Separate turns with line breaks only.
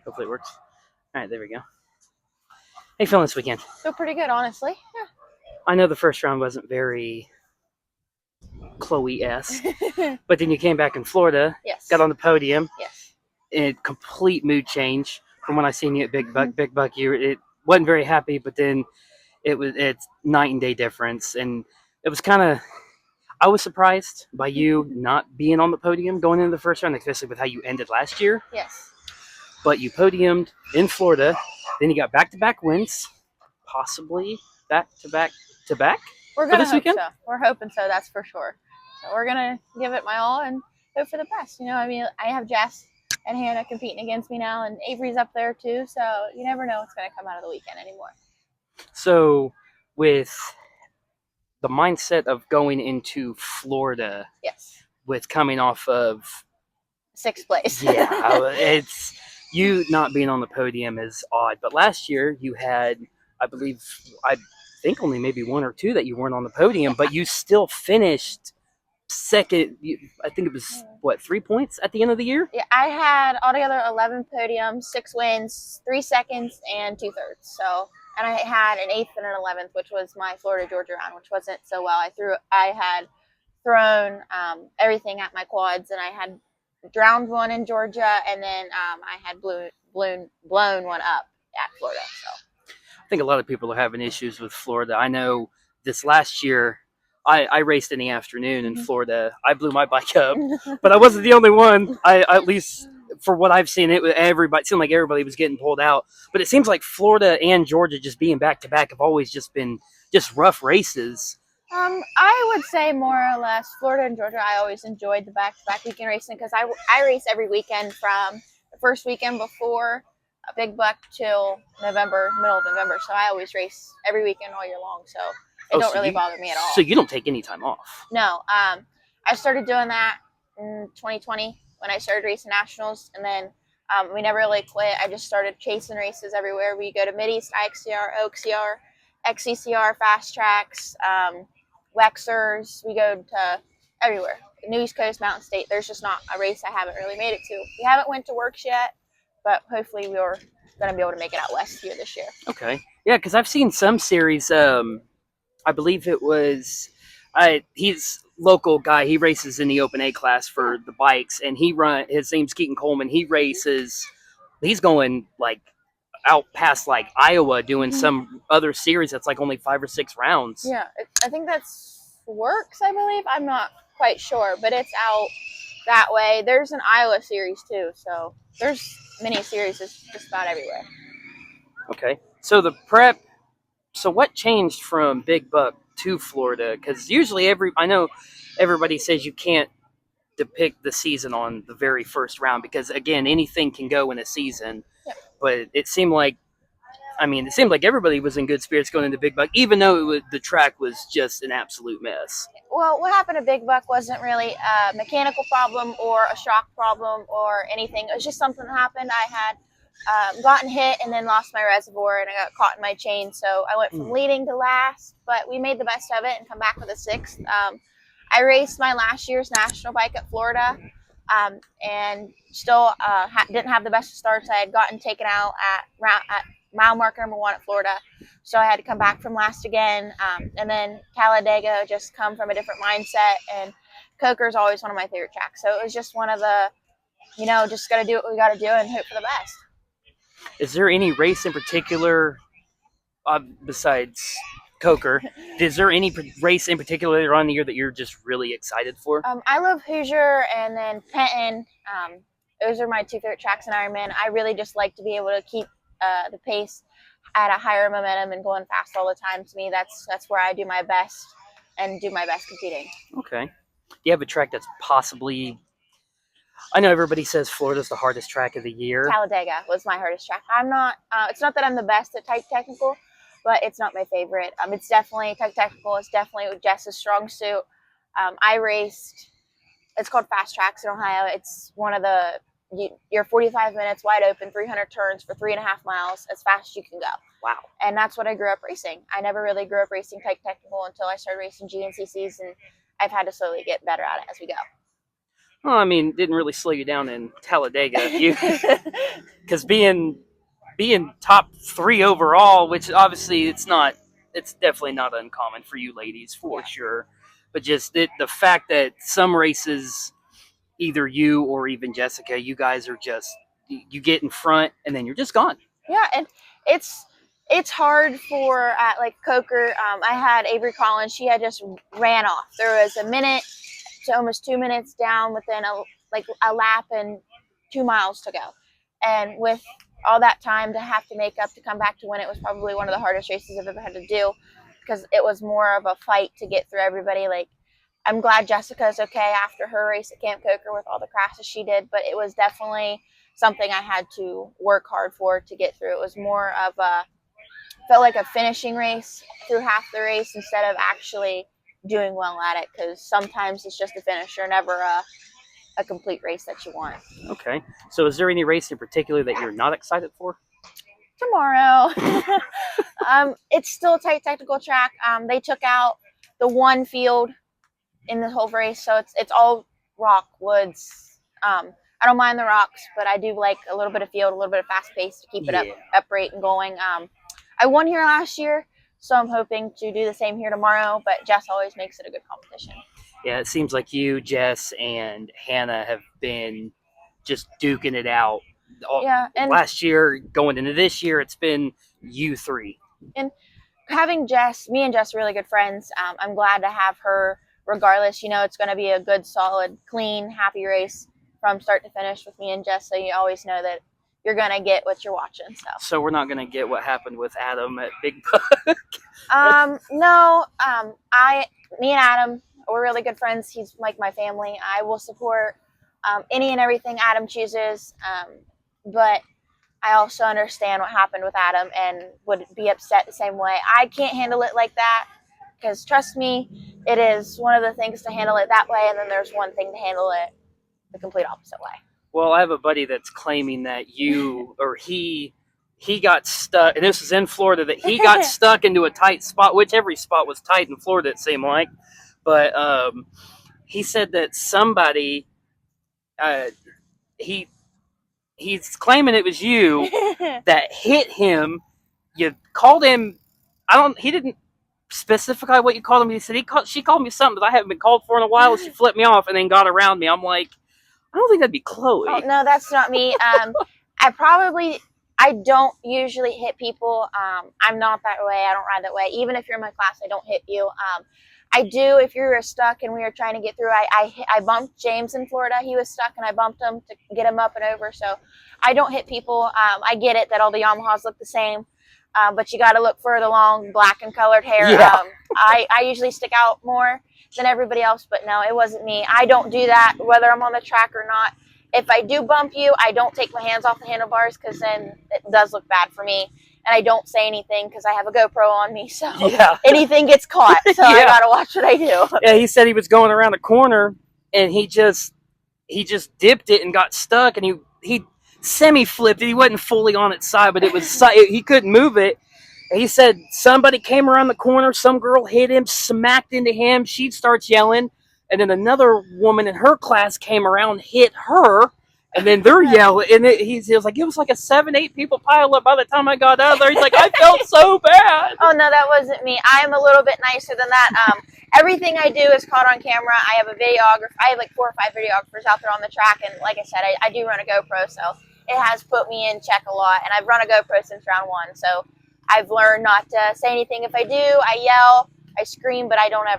Hopefully it works. All right, there we go. How you feeling this weekend?
Feel pretty good, honestly.
I know the first round wasn't very Chloe-esque,
Yeah.
but then you came back in Florida,
Yes.
got on the podium,
Yes.
and complete mood change from when I seen you at Big Buck. Big Buck, it wasn't very happy, but then it's night and day difference, and it was kind of. I was surprised by you not being on the podium going into the first round, especially with how you ended last year.
Yes.
But you podiumed in Florida, then you got back-to-back wins, possibly back-to-back-to-back.
We're
For
gonna
this
hope
weekend?
so. We're hoping so. That's for sure. So we're gonna give it my all and hope for the best. I mean, I have Jess and Hannah competing against me now, and Avery's up there too. So you never know what's gonna come out of the weekend anymore.
So, with the mindset of going into Florida,
Yes.
with coming off of
6th place.
it's you not being on the podium is odd. But last year you had, I think only maybe one or two that you weren't on the podium, but you still finished second. I think it was 3 points at the end of the year.
Yeah, I had altogether 11 podiums, 6 wins, 3 seconds, and 2/3. So, and I had an 8th and an 11th, which was my Florida Georgia round, which wasn't so well. I had thrown everything at my quads, and I had drowned one in Georgia, and then I had blown one up at Florida. So
I think a lot of people are having issues with Florida. I know this last year. I raced in the afternoon in Florida. I blew my bike up, but I wasn't the only one. I at least for what I've seen, it seemed like everybody was getting pulled out. But it seems like Florida and Georgia just being back to back have always just been just rough races.
I would say more or less Florida and Georgia. I always enjoyed the back-to-back weekend racing because I race every weekend from the first weekend before a Big Buck till November, middle of November. So I always race every weekend all year long. So it don't really bother me at all.
So you don't take any time off?
No. I started doing that in 2020 when I started racing nationals, and then we never really quit. I just started chasing races everywhere. We go to Mid-East, IXCR, OXCR, XCCR, Fast Tracks, Wexers. We go to everywhere. New East Coast, Mountain State. There's just not a race I haven't really made it to. We haven't went to Works yet, but hopefully we're going to be able to make it out west here this year.
Okay. Yeah, because I've seen some series. I believe it was. He's local guy. He races in the Open A class for the bikes, and his name's Keaton Coleman. He races. He's going like out past like Iowa, doing some other series that's like only 5 or 6 rounds.
Yeah, I think that's Works. I believe I'm not quite sure, but it's out that way. There's an Iowa series too, so there's mini series just about everywhere.
Okay, so the prep. So what changed from Big Buck to Florida? Because usually I know everybody says you can't depict the season on the very first round because again anything can go in a season.
Yeah.
But it seemed like everybody was in good spirits going into Big Buck, even though the track was just an absolute mess.
Well, what happened to Big Buck wasn't really a mechanical problem or a shock problem or anything. It was just something that happened. I had gotten hit and then lost my reservoir, and I got caught in my chain. So I went from leading to last, but we made the best of it and come back with a 6th. I raced my last year's national bike at Florida, and still didn't have the best of starts. I had gotten taken out at mile marker number 1 at Florida, so I had to come back from last again. And then Talladega just come from a different mindset, and Coker's always one of my favorite tracks. So it was just one of the, just got to do what we got to do and hope for the best.
Is there any race in particular, besides Coker, is there any race in particular later on in the year that you're just really excited for?
I love Hoosier and then Penton. Those are my 2 favorite tracks in Ironman. I really just like to be able to keep the pace at a higher momentum and going fast all the time. To me, that's where I do my best and do my best competing.
Okay. Do you have a track that's possibly... I know everybody says Florida's the hardest track of the year.
Talladega was my hardest track. I'm not. It's not that I'm the best at type technical, but it's not my favorite. It's definitely type technical. It's definitely Jess's strong suit. I raced. It's called Fast Tracks in Ohio. It's one of you're 45 minutes wide open, 300 turns for 3.5 miles as fast as you can go.
Wow.
And that's what I grew up racing. I never really grew up racing type technical until I started racing GNCCs, and I've had to slowly get better at it as we go.
Well, I mean, didn't really slow you down in Talladega. because being top 3 overall, which obviously it's definitely not uncommon for you ladies for sure, but just the fact that some races, either you or even Jessica, you guys are just you get in front and then you're just gone.
Yeah, and it's hard for like Coker. I had Avery Collins. She had just ran off. There was a minute to almost 2 minutes down within a lap and 2 miles to go, and with all that time to have to make up to come back to win, it was probably one of the hardest races I've ever had to do because it was more of a fight to get through everybody. Like, I'm glad Jessica's okay after her race at Camp Coker with all the crashes she did, but it was definitely something I had to work hard for to get through. It was more of felt like a finishing race through half the race instead of actually doing well at it, because sometimes it's just a finisher, never a complete race that you want.
Okay. So is there any race in particular that you're not excited for?
Tomorrow. It's still a tight technical track. They took out the one field in the whole race, so it's all rock, woods. I don't mind the rocks, but I do like a little bit of field, a little bit of fast pace to keep it upright and going. I won here last year, so I'm hoping to do the same here tomorrow, but Jess always makes it a good competition.
Yeah, it seems like you, Jess, and Hannah have been just duking it out. And last year, going into this year, it's been you 3.
And having me and Jess are really good friends. I'm glad to have her regardless. It's going to be a good, solid, clean, happy race from start to finish with me and Jess, so you always know that you're going to get what you're watching.
So we're not going to get what happened with Adam at Big Buck?
No. Me and Adam, we're really good friends. He's like my family. I will support any and everything Adam chooses, but I also understand what happened with Adam and would be upset the same way. I can't handle it like that because, trust me, it is one of the things to handle it that way, and then there's one thing to handle it the complete opposite way.
Well, I have a buddy that's claiming that you or he got stuck, and this was in Florida, that he got stuck into a tight spot, which every spot was tight in Florida, it seemed like. But he said that somebody, he's claiming it was you that hit him. You called him, he didn't specify what you called him. He said she called me something that I haven't been called for in a while. She flipped me off and then got around me. I'm like, I don't think that'd be Chloe.
Oh, no, that's not me. I don't usually hit people. I'm not that way. I don't ride that way. Even if you're in my class, I don't hit you. I do if you were stuck and we were trying to get through. I bumped James in Florida. He was stuck and I bumped him to get him up and over. So I don't hit people. I get it that all the Yamahas look the same, but you got to look for the long black and colored hair.
Yeah.
I usually stick out more than everybody else, but no, it wasn't me. I don't do that whether I'm on the track or not. If I do bump you, I don't take my hands off the handlebars because then it does look bad for me. And I don't say anything because I have a GoPro on me, so anything gets caught. So I gotta watch what I do.
Yeah, he said he was going around a corner and he just dipped it and got stuck, and he semi-flipped it. He wasn't fully on its side, but it was he couldn't move it. And he said somebody came around the corner, some girl hit him, smacked into him. She starts yelling, and then another woman in her class came around, hit her, and then they're yelling. And he was like, it was like a 7-8 people pile up by the time I got out of there. He's like, I felt so bad.
Oh, no, that wasn't me. I am a little bit nicer than that. Everything I do is caught on camera. I have a videographer. I have like 4 or 5 videographers out there on the track. And like I said, I do run a GoPro, so it has put me in check a lot. And I've run a GoPro since round 1. So I've learned not to say anything. If I do, I yell, I scream, but I don't ever